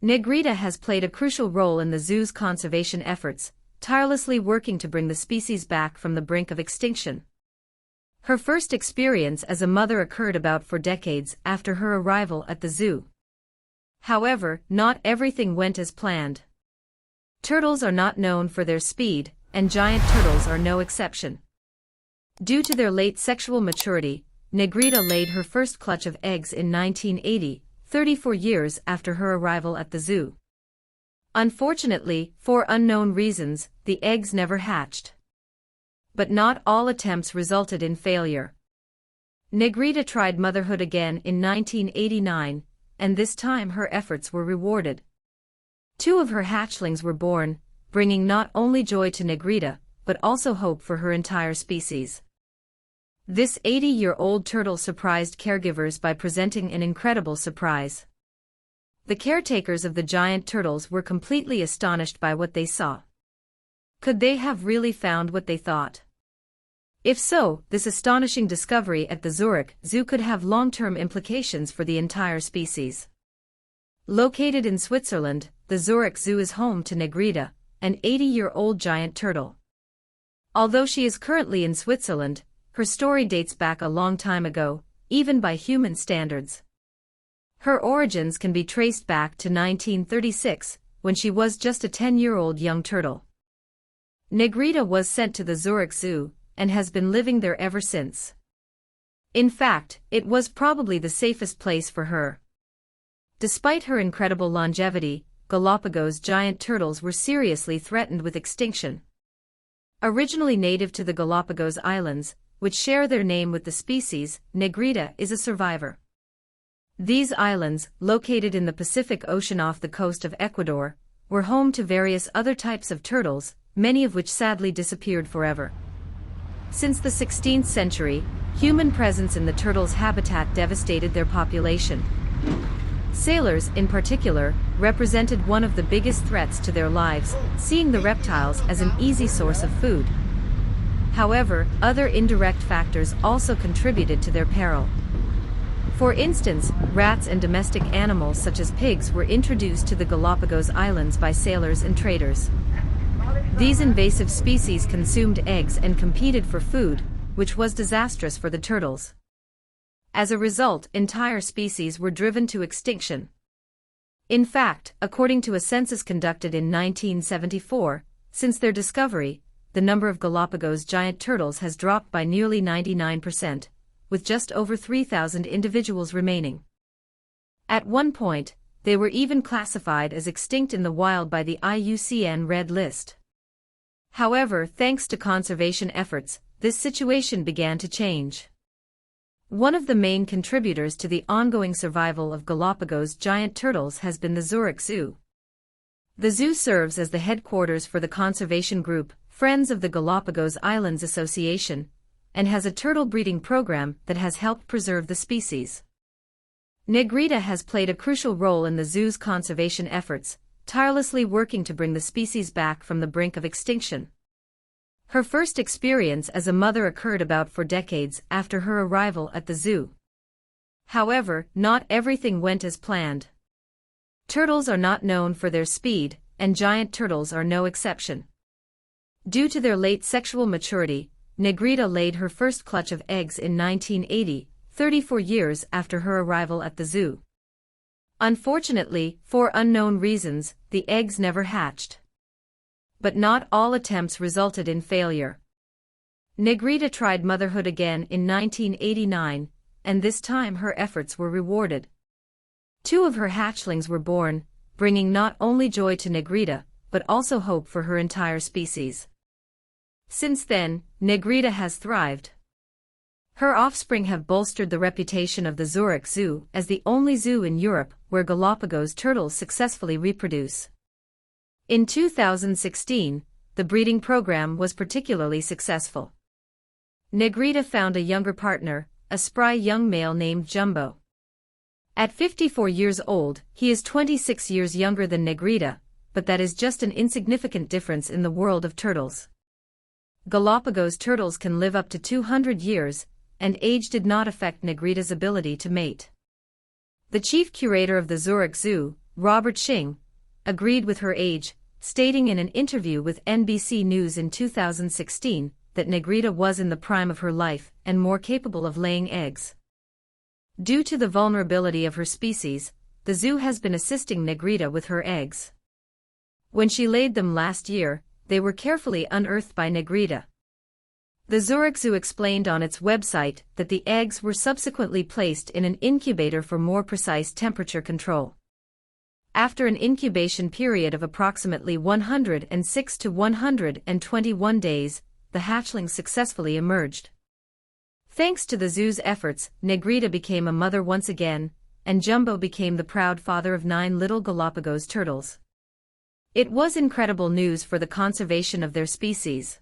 Negrita has played a crucial role in the zoo's conservation efforts, tirelessly working to bring the species back from the brink of extinction. Her first experience as a mother occurred about 4 decades after her arrival at the zoo. However, not everything went as planned. Turtles are not known for their speed, and giant turtles are no exception. Due to their late sexual maturity, Negrita laid her first clutch of eggs in 1980, 34 years after her arrival at the zoo. Unfortunately, for unknown reasons, the eggs never hatched. But not all attempts resulted in failure. Negrita tried motherhood again in 1989, and this time her efforts were rewarded. 2 of her hatchlings were born, bringing not only joy to Negrita, but also hope for her entire species. This 80-year-old turtle surprised caregivers by presenting an incredible surprise. The caretakers of the giant turtles were completely astonished by what they saw. Could they have really found what they thought? If so, this astonishing discovery at the Zurich Zoo could have long-term implications for the entire species. Located in Switzerland, the Zurich Zoo is home to Negrita, an 80-year-old giant turtle. Although she is currently in Switzerland, her story dates back a long time ago, even by human standards. Her origins can be traced back to 1936, when she was just a 10-year-old young turtle. Negrita was sent to the Zurich Zoo, and has been living there ever since. In fact, it was probably the safest place for her. Despite her incredible longevity, Galapagos giant turtles were seriously threatened with extinction. Originally native to the Galapagos Islands, which share their name with the species, Negrita is a survivor. These islands, located in the Pacific Ocean off the coast of Ecuador, were home to various other types of turtles, many of which sadly disappeared forever. Since the 16th century, human presence in the turtles' habitat devastated their population. Sailors, in particular, represented one of the biggest threats to their lives, seeing the reptiles as an easy source of food. However, other indirect factors also contributed to their peril. For instance, rats and domestic animals such as pigs were introduced to the Galapagos Islands by sailors and traders. These invasive species consumed eggs and competed for food, which was disastrous for the turtles. As a result, entire species were driven to extinction. In fact, according to a census conducted in 1974, since their discovery, the number of Galapagos giant turtles has dropped by nearly 99%, with just over 3,000 individuals remaining. At one point, they were even classified as extinct in the wild by the IUCN Red List. However, thanks to conservation efforts, this situation began to change. One of the main contributors to the ongoing survival of Galapagos giant turtles has been the Zurich Zoo. The zoo serves as the headquarters for the conservation group, Friends of the Galapagos Islands Association, and has a turtle breeding program that has helped preserve the species. Negrita has played a crucial role in the zoo's conservation efforts, tirelessly working to bring the species back from the brink of extinction. Her first experience as a mother occurred about 4 decades after her arrival at the zoo. However, not everything went as planned. Turtles are not known for their speed, and giant turtles are no exception. Due to their late sexual maturity, Negrita laid her first clutch of eggs in 1980, 34 years after her arrival at the zoo. Unfortunately, for unknown reasons, the eggs never hatched. But not all attempts resulted in failure. Negrita tried motherhood again in 1989, and this time her efforts were rewarded. 2 of her hatchlings were born, bringing not only joy to Negrita, but also hope for her entire species. Since then, Negrita has thrived. Her offspring have bolstered the reputation of the Zurich Zoo as the only zoo in Europe where Galapagos turtles successfully reproduce. In 2016, the breeding program was particularly successful. Negrita found a younger partner, a spry young male named Jumbo. At 54 years old, he is 26 years younger than Negrita, but that is just an insignificant difference in the world of turtles. Galapagos turtles can live up to 200 years, and age did not affect Negrita's ability to mate. The chief curator of the Zurich Zoo, Robert Shing, agreed with her age, stating in an interview with NBC News in 2016 that Negrita was in the prime of her life and more capable of laying eggs. Due to the vulnerability of her species, the zoo has been assisting Negrita with her eggs. When she laid them last year, they were carefully unearthed by Negrita. The Zurich Zoo explained on its website that the eggs were subsequently placed in an incubator for more precise temperature control. After an incubation period of approximately 106 to 121 days, the hatchlings successfully emerged. Thanks to the zoo's efforts, Negrita became a mother once again, and Jumbo became the proud father of 9 little Galapagos turtles. It was incredible news for the conservation of their species.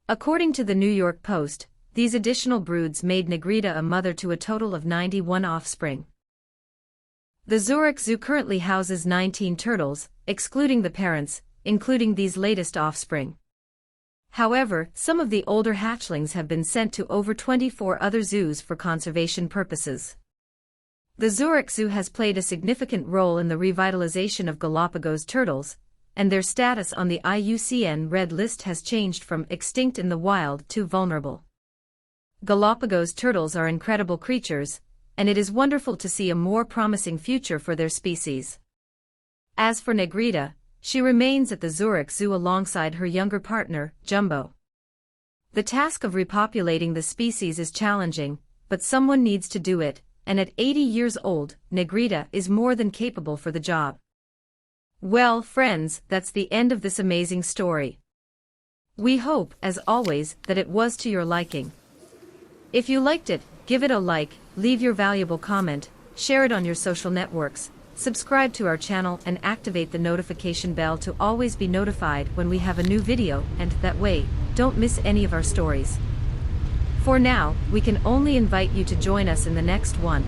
According to the New York Post, these additional broods made Negrita a mother to a total of 91 offspring. The Zurich Zoo currently houses 19 turtles, excluding the parents, including these latest offspring. However, some of the older hatchlings have been sent to over 24 other zoos for conservation purposes. The Zurich Zoo has played a significant role in the revitalization of Galapagos turtles, and their status on the IUCN Red List has changed from extinct in the wild to vulnerable. Galapagos turtles are incredible creatures, and it is wonderful to see a more promising future for their species. As for Negrita, she remains at the Zurich Zoo alongside her younger partner, Jumbo. The task of repopulating the species is challenging, but someone needs to do it, and at 80 years old, Negrita is more than capable for the job. Well, friends, that's the end of this amazing story. We hope, as always, that it was to your liking. If you liked it, give it a like, leave your valuable comment, share it on your social networks, subscribe to our channel and activate the notification bell to always be notified when we have a new video, and that way, don't miss any of our stories. For now, we can only invite you to join us in the next one.